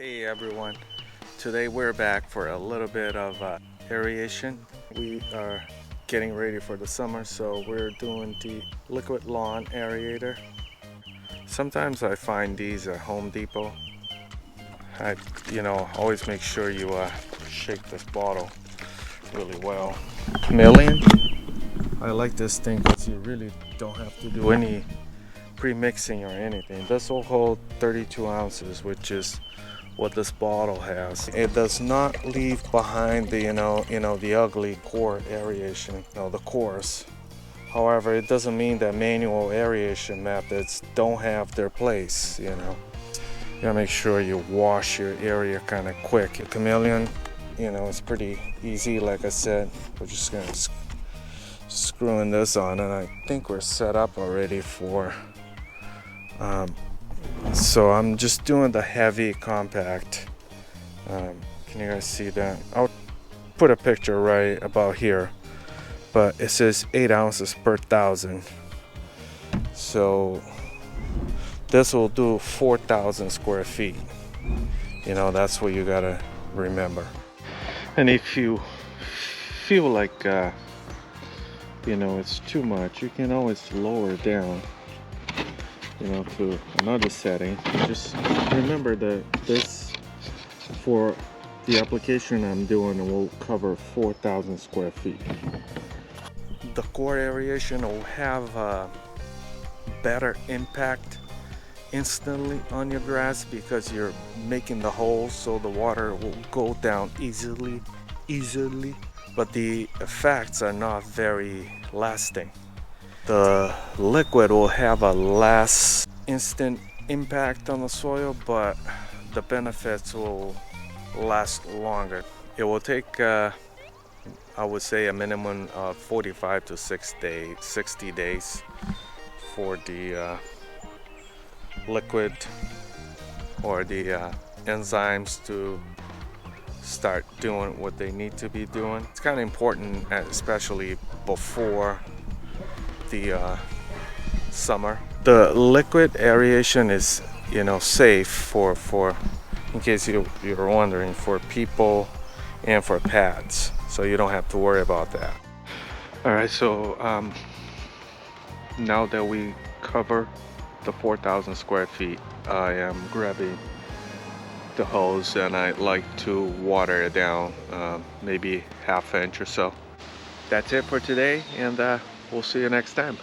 Hey everyone, today we're back for a little bit of aeration. We are getting ready for the summer, so we're doing the liquid lawn aerator. Sometimes I find these at Home Depot. Always make sure you shake this bottle really well. Chameleon, I like this thing because you really don't have to do any pre-mixing or anything. This will hold 32 ounces, which is what this bottle has. It does not leave behind the the ugly core aeration, the cores. However, it doesn't mean that manual aeration methods don't have their place. You gotta make sure you wash your area kind of quick. The Chameleon, it's pretty easy. Like I said, we're just gonna screwing this on, and I think we're set up already for so I'm just doing the heavy compact. Can you guys see that? I'll put a picture right about here, but it says 8 ounces per 1,000. So this will do 4,000 square feet. That's what you gotta remember. And if you feel like it's too much, you can always lower it down to another setting. Just remember that this, for the application I'm doing, will cover 4,000 square feet. The core aeration will have a better impact instantly on your grass because you're making the holes so the water will go down easily, but the effects are not very lasting. The liquid will have a less instant impact on the soil, but the benefits will last longer. It will take, I would say, a minimum of 45 to 60 days for the liquid or the enzymes to start doing what they need to be doing. It's kind of important, especially before the summer. The liquid aeration is safe for in case you're wondering, for people and for pads, so you don't have to worry about that. All right, so now that we cover the 4,000 square feet, I am grabbing the hose and I like to water it down, maybe ½ inch or so. That's it for today, and we'll see you next time.